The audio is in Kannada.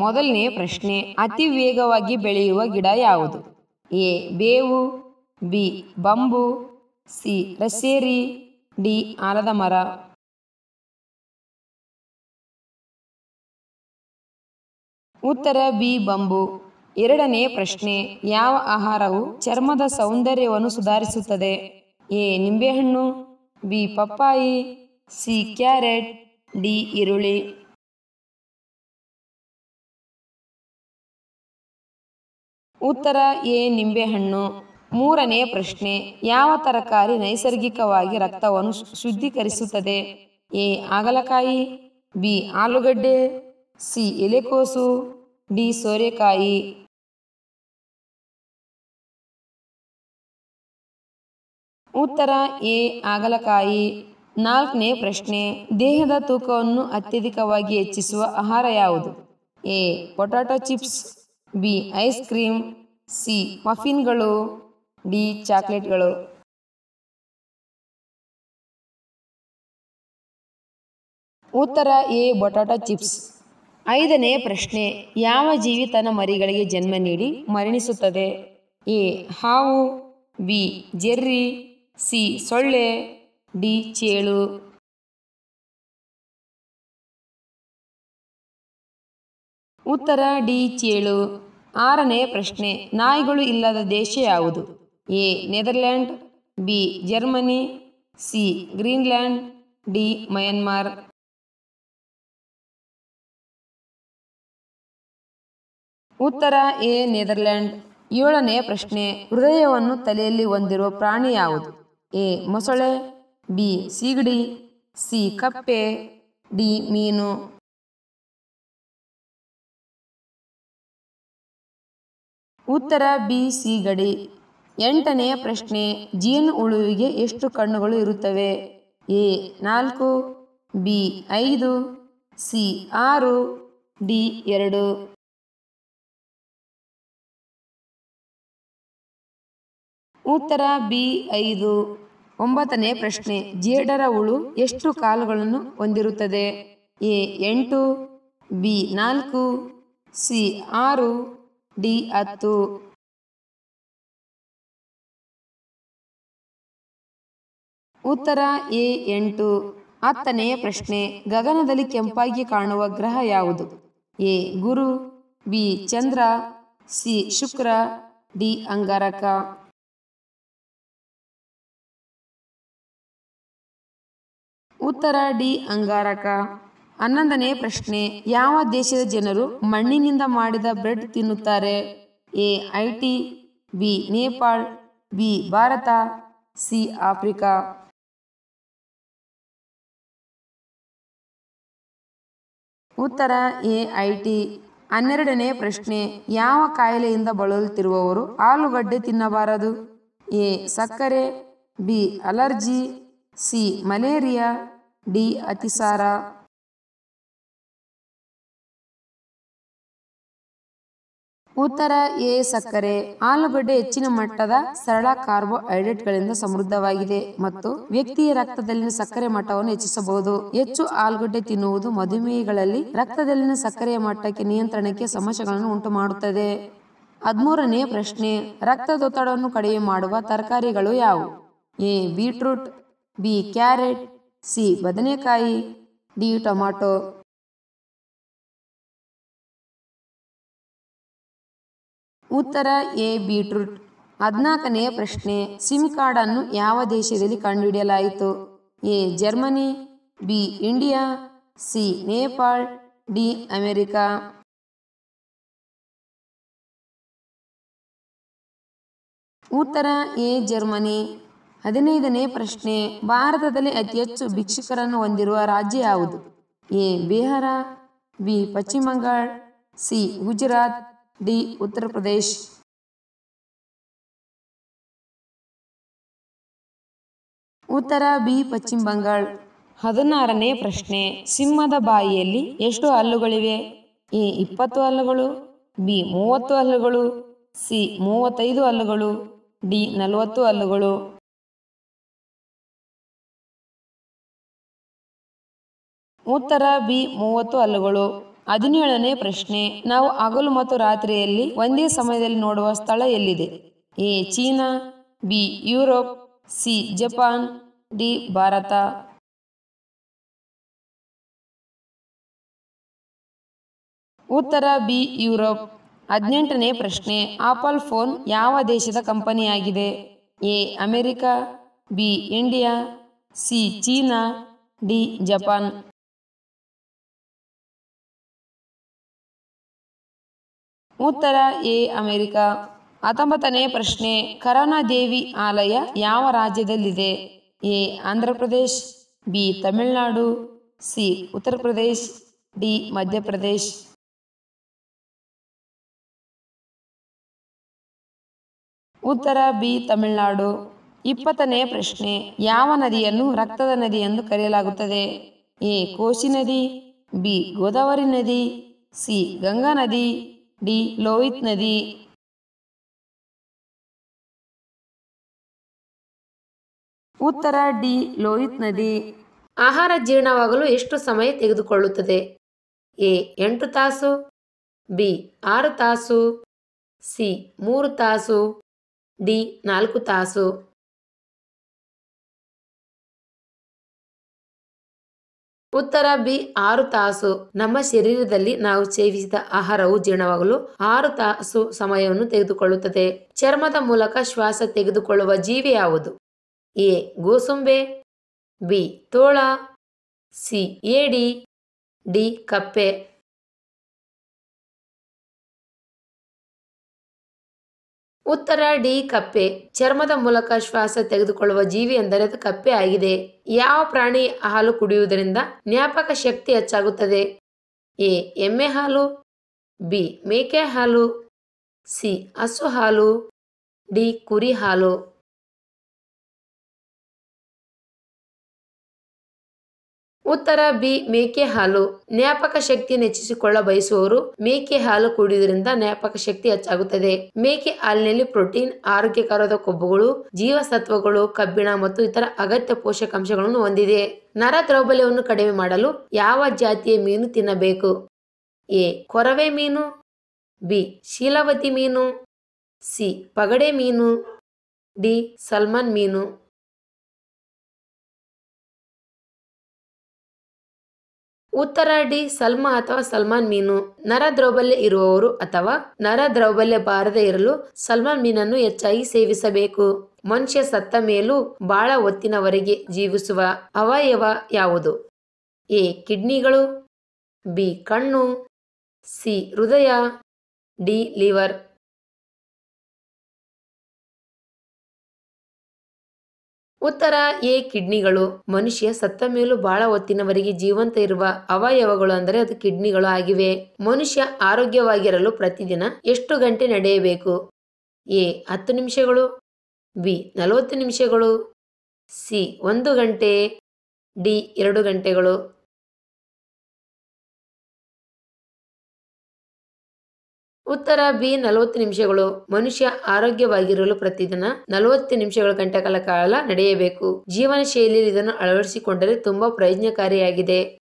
ಮೊದಲನೇ ಪ್ರಶ್ನೆ, ಅತಿ ವೇಗವಾಗಿ ಬೆಳೆಯುವ ಗಿಡ ಯಾವುದು? ಎ ಬೇವು, ಬಿ ಬಂಬು, ಸಿ ರಸೇರಿ, ಡಿ ಆಲದ ಮರ. ಉತ್ತರ ಬಿ ಬಂಬು. ಎರಡನೇ ಪ್ರಶ್ನೆ, ಯಾವ ಆಹಾರವು ಚರ್ಮದ ಸೌಂದರ್ಯವನ್ನು ಸುಧಾರಿಸುತ್ತದೆ? ಎ ನಿಂಬೆಹಣ್ಣು, ಬಿ ಪಪ್ಪಾಯಿ, ಸಿ ಕ್ಯಾರೆಟ್, ಡಿ ಈರುಳ್ಳಿ. ಉತ್ತರ ಎ ನಿಂಬೆಹಣ್ಣು. ಮೂರನೇ ಪ್ರಶ್ನೆ, ಯಾವ ತರಕಾರಿ ನೈಸರ್ಗಿಕವಾಗಿ ರಕ್ತವನ್ನು ಶುದ್ಧೀಕರಿಸುತ್ತದೆ? ಎ ಹಾಗಲಕಾಯಿ, ಬಿ ಆಲೂಗಡ್ಡೆ, ಸಿ ಎಲೆಕೋಸು, ಡಿ ಸೋರೆಕಾಯಿ. ಉತ್ತರ ಎ ಹಾಗಲಕಾಯಿ. ನಾಲ್ಕನೇ ಪ್ರಶ್ನೆ, ದೇಹದ ತೂಕವನ್ನು ಅತ್ಯಧಿಕವಾಗಿ ಹೆಚ್ಚಿಸುವ ಆಹಾರ ಯಾವುದು? A potato chips, B ice cream, C ಮಫಿನ್ಗಳು, ಡಿ ಚಾಕ್ಲೇಟ್ಗಳು. ಉತ್ತರ ಎ ಪೊಟ್ಯಾಟೊ ಚಿಪ್ಸ್. ಐದನೇ ಪ್ರಶ್ನೆ, ಯಾವ ಜೀವಿ ತನ್ನ ಮರಿಗಳಿಗೆ ಜನ್ಮ ನೀಡಿ ಮರಣಿಸುತ್ತದೆ? ಎ ಹಾವು, ಬಿ ಜೆರ್ರಿ, ಸಿ ಸೊಳ್ಳೆ, ಡಿ ಚೇಳು. ಉತ್ತರ ಡಿ ಚೇಳು. ಆರನೇ ಪ್ರಶ್ನೆ, ನಾಯಿಗಳು ಇಲ್ಲದ ದೇಶ ಯಾವುದು? A Netherland, B Germany, C Greenland, D Myanmar. ಉತ್ತರ ಎ ನೆದರ್ಲ್ಯಾಂಡ್. ಏಳನೇ ಪ್ರಶ್ನೆ, ಹೃದಯವನ್ನು ತಲೆಯಲ್ಲಿ ಹೊಂದಿರುವ ಪ್ರಾಣಿ ಯಾವುದು? ಎ ಮೊಸಳೆ, ಬಿ ಸೀಗಡಿ, ಸಿ ಕಪ್ಪೆ, ಡಿ ಮೀನು. ಉತ್ತರ ಬಿ ಸೀಗಡಿ. ಎಂಟನೇ ಪ್ರಶ್ನೆ, ಜೇನು ಹುಳುವಿಗೆ ಎಷ್ಟು ಕಣ್ಣುಗಳು ಇರುತ್ತವೆ? A 4, B 5, C 6, D 2. ಉತ್ತರ ಬಿ 5. ಒಂಬತ್ತನೇ ಪ್ರಶ್ನೆ, ಜೇಡರ ಹುಳು ಎಷ್ಟು ಕಾಲುಗಳನ್ನು ಹೊಂದಿರುತ್ತದೆ? A 8, B 4, C 6, D 10. ಉತ್ತರ ಎ 8. ಹತ್ತನೇ ಪ್ರಶ್ನೆ, ಗಗನದಲ್ಲಿ ಕೆಂಪಾಗಿ ಕಾಣುವ ಗ್ರಹ ಯಾವುದು? A Guru, B Chandra, C Shukra, D Angaraka. ಉತ್ತರ ಡಿ ಅಂಗಾರಕ. 11ನೇ ಪ್ರಶ್ನೆ, ಯಾವ ದೇಶದ ಜನರು ಮಣ್ಣಿನಿಂದ ಮಾಡಿದ ಬ್ರೆಡ್ ತಿನ್ನುತ್ತಾರೆ? A IT, B Nepal, B Bharat, C Africa. ಉತ್ತರ ಎ ಐಟಿ. 12ನೇ ಪ್ರಶ್ನೆ, ಯಾವ ಕಾಯಿಲೆಯಿಂದ ಬಳಲುತ್ತಿರುವವರು ಆಲೂಗಡ್ಡೆ ತಿನ್ನಬಾರದು? ಎ ಸಕ್ಕರೆ, B allergy, C malaria, D ಅತಿಸಾರ. ಉತ್ತರ ಎ ಸಕ್ಕರೆ. ಆಲೂಗಡ್ಡೆ ಹೆಚ್ಚಿನ ಮಟ್ಟದ ಸರಳ ಕಾರ್ಬೋಹೈಡ್ರೇಟ್ಗಳಿಂದ ಸಮೃದ್ಧವಾಗಿದೆ ಮತ್ತು ವ್ಯಕ್ತಿಯ ರಕ್ತದಲ್ಲಿನ ಸಕ್ಕರೆ ಮಟ್ಟವನ್ನು ಹೆಚ್ಚಿಸಬಹುದು. ಹೆಚ್ಚು ಆಲೂಗಡ್ಡೆ ತಿನ್ನುವುದು ಮಧುಮೇಹಿಗಳಲ್ಲಿ ರಕ್ತದಲ್ಲಿನ ಸಕ್ಕರೆಯ ಮಟ್ಟಕ್ಕೆ ನಿಯಂತ್ರಣಕ್ಕೆ ಸಮಸ್ಯೆಗಳನ್ನು ಉಂಟುಮಾಡುತ್ತದೆ. 13ನೇ ಪ್ರಶ್ನೆ, ರಕ್ತದೊತ್ತಡವನ್ನು ಕಡಿಮೆ ಮಾಡುವ ತರಕಾರಿಗಳು ಯಾವುವು? A beetroot, B carrot, C ಬದನೆಕಾಯಿ, ಡಿ ಟೊಮಾಟೊ. ಉತ್ತರ ಎ ಬೀಟ್ರೂಟ್. 14ನೇ ಪ್ರಶ್ನೆ, ಸಿಮ್ ಕಾರ್ಡ್ ಅನ್ನು ಯಾವ ದೇಶದಲ್ಲಿ ಕಂಡುಹಿಡಿಯಲಾಯಿತು? A Germany, B India, C Nepal, D America. ಉತ್ತರ ಎ ಜರ್ಮನಿ. 15ನೇ ಪ್ರಶ್ನೆ, ಭಾರತದಲ್ಲಿ ಅತಿ ಹೆಚ್ಚು ಭಿಕ್ಷುಕರನ್ನು ಹೊಂದಿರುವ ರಾಜ್ಯ ಯಾವುದು? ಎ ಬಿಹಾರ, ಬಿ ಪಶ್ಚಿಮ ಬಂಗಾಳ, ಸಿ ಗುಜರಾತ್, ಡಿ ಉತ್ತರ ಪ್ರದೇಶ್. ಉತ್ತರ ಬಿ ಪಶ್ಚಿಮ ಬಂಗಾಳ. 16ನೇ ಪ್ರಶ್ನೆ, ಸಿಂಹದ ಬಾಯಿಯಲ್ಲಿ ಎಷ್ಟು ಹಲ್ಲುಗಳಿವೆ? ಎ 20 ಹಲ್ಲುಗಳು, ಬಿ 30 ಹಲ್ಲುಗಳು, ಸಿ 35 ಹಲ್ಲುಗಳು, ಡಿ 40 ಹಲ್ಲುಗಳು. ಉತ್ತರ ಬಿ 30 ಹಲ್ಲುಗಳು. 17ನೇ ಪ್ರಶ್ನೆ, ನಾವು ಹಗಲು ಮತ್ತು ರಾತ್ರಿಯಲ್ಲಿ ಒಂದೇ ಸಮಯದಲ್ಲಿ ನೋಡುವ ಸ್ಥಳ ಎಲ್ಲಿದೆ? A China, B Europe, C Japan, D Bharat. ಉತ್ತರ ಬಿ ಯುರೋಪ್. 18ನೇ ಪ್ರಶ್ನೆ, ಆಪಲ್ ಫೋನ್ ಯಾವ ದೇಶದ ಕಂಪನಿಯಾಗಿದೆ? A America, B India, C China, D Japan. ಉತ್ತರ ಎ ಅಮೆರಿಕ. 19ನೇ ಪ್ರಶ್ನೆ, ಕರುಣಾದೇವಿ ಆಲಯ ಯಾವ ರಾಜ್ಯದಲ್ಲಿದೆ? A Andhra Pradesh, B Tamil Nadu, C Uttar Pradesh, D Madhya Pradesh. ಉತ್ತರ ಬಿ ತಮಿಳುನಾಡು. 20ನೇ ಪ್ರಶ್ನೆ, ಯಾವ ನದಿಯನ್ನು ರಕ್ತದ ನದಿ ಎಂದು ಕರೆಯಲಾಗುತ್ತದೆ? ಎ ಕೋಶಿ ನದಿ, ಬಿ ಗೋದಾವರಿ ನದಿ, ಸಿ ಗಂಗಾ ನದಿ, ಡಿ ಲೋಹಿತ್ ನದಿ. ಉತ್ತರ ಡಿ ಲೋಹಿತ್ ನದಿ. ಆಹಾರ ಜೀರ್ಣವಾಗಲು ಎಷ್ಟು ಸಮಯ ತೆಗೆದುಕೊಳ್ಳುತ್ತದೆ? ಎ 8 ತಾಸು, ಬಿ 6 ತಾಸು, ಸಿ 3 ತಾಸು, ಡಿ 4 ತಾಸು. ಉತ್ತರ ಬಿ 6 ತಾಸು. ನಮ್ಮ ಶರೀರದಲ್ಲಿ ನಾವು ಸೇವಿಸಿದ ಆಹಾರವು ಜೀರ್ಣವಾಗಲು 6 ತಾಸು ಸಮಯವನ್ನು ತೆಗೆದುಕೊಳ್ಳುತ್ತದೆ. ಚರ್ಮದ ಮೂಲಕ ಶ್ವಾಸ ತೆಗೆದುಕೊಳ್ಳುವ ಜೀವಿ ಯಾವುದು? ಎ ಗೋಸುಂಬೆ, ಬಿ ತೋಳ, ಸಿ ಏಡಿ, ಡಿ ಕಪ್ಪೆ. ಉತ್ತರ ಡಿ ಕಪ್ಪೆ. ಚರ್ಮದ ಮೂಲಕ ಶ್ವಾಸ ತೆಗೆದುಕೊಳ್ಳುವ ಜೀವಿ ಎಂದರೆ ಅದು ಕಪ್ಪೆ ಆಗಿದೆ. ಯಾವ ಪ್ರಾಣಿ ಹಾಲು ಕುಡಿಯುವುದರಿಂದ ಜ್ಞಾಪಕ ಶಕ್ತಿ ಹೆಚ್ಚಾಗುತ್ತದೆ? ಎ ಎಮ್ಮೆ ಹಾಲು, ಬಿ ಮೇಕೆ ಹಾಲು, ಸಿ ಹಸು ಹಾಲು, ಡಿ ಕುರಿ ಹಾಲು. ಉತ್ತರ ಬಿ ಮೇಕೆ ಹಾಲು. ಜ್ಞಾಪಕ ಶಕ್ತಿಯನ್ನು ಹೆಚ್ಚಿಸಿಕೊಳ್ಳ ಬಯಸುವವರು ಮೇಕೆ ಹಾಲು ಕುಡಿಯುವುದರಿಂದ ಜ್ಞಾಪಕ ಶಕ್ತಿ ಹೆಚ್ಚಾಗುತ್ತದೆ. ಮೇಕೆ ಹಾಲಿನಲ್ಲಿ ಪ್ರೋಟೀನ್, ಆರೋಗ್ಯಕರವಾದ ಕೊಬ್ಬುಗಳು, ಜೀವಸತ್ವಗಳು, ಕಬ್ಬಿಣ ಮತ್ತು ಇತರ ಅಗತ್ಯ ಪೋಷಕಾಂಶಗಳನ್ನು ಹೊಂದಿದೆ. ನರ ದೌರ್ಬಲ್ಯವನ್ನು ಕಡಿಮೆ ಮಾಡಲು ಯಾವ ಜಾತಿಯ ಮೀನು ತಿನ್ನಬೇಕು? ಎ ಕೊರವೆ ಮೀನು, ಬಿ ಶೀಲಾವತಿ ಮೀನು, ಸಿ ಪಗಡೆ ಮೀನು, ಡಿ ಸಾಲ್ಮನ್ ಮೀನು. ಉತ್ತರ ಡಿ ಸಲ್ಮಾ ಅಥವಾ ಸಲ್ಮಾನ್ ಮೀನು. ನರ ದೌರ್ಬಲ್ಯ ಇರುವವರು ಅಥವಾ ನರ ದೌರ್ಬಲ್ಯ ಬಾರದೆ ಇರಲು ಸಲ್ಮಾನ್ ಮೀನನ್ನು ಹೆಚ್ಚಾಗಿ ಸೇವಿಸಬೇಕು. ಮನುಷ್ಯ ಸತ್ತ ಮೇಲೂ ಬಹಳ ಹೊತ್ತಿನವರೆಗೆ ಜೀವಿಸುವ ಅವಯವ ಯಾವುದು? ಎ ಕಿಡ್ನಿಗಳು, ಬಿ ಕಣ್ಣು, ಸಿ ಹೃದಯ, ಡಿ ಲಿವರ್. ಉತ್ತರ ಎ ಕಿಡ್ನಿಗಳು. ಮನುಷ್ಯ ಸತ್ತ ಮೇಲೂ ಬಹಳ ಹೊತ್ತಿನವರೆಗೆ ಜೀವಂತ ಇರುವ ಅವಯವಗಳು ಅಂದರೆ ಅದು ಕಿಡ್ನಿಗಳು ಆಗಿವೆ. ಮನುಷ್ಯ ಆರೋಗ್ಯವಾಗಿರಲು ಪ್ರತಿದಿನ ಎಷ್ಟು ಗಂಟೆ ನಡೆಯಬೇಕು? ಎ 10 ನಿಮಿಷಗಳು, ಬಿ 40 ನಿಮಿಷಗಳು, ಸಿ 1 ಗಂಟೆ, ಡಿ 2 ಗಂಟೆಗಳು. ಉತ್ತರ ಬಿ 40 ನಿಮಿಷಗಳು. ಮನುಷ್ಯ ಆರೋಗ್ಯವಾಗಿರಲು ಪ್ರತಿದಿನ 40 ನಿಮಿಷಗಳ ಗಂಟೆಗಳ ಕಾಲ ನಡೆಯಬೇಕು. ಜೀವನ ಶೈಲಿಯಲ್ಲಿ ಇದನ್ನು ಅಳವಡಿಸಿಕೊಂಡರೆ ತುಂಬಾ ಪ್ರಯೋಜನಕಾರಿಯಾಗಿದೆ.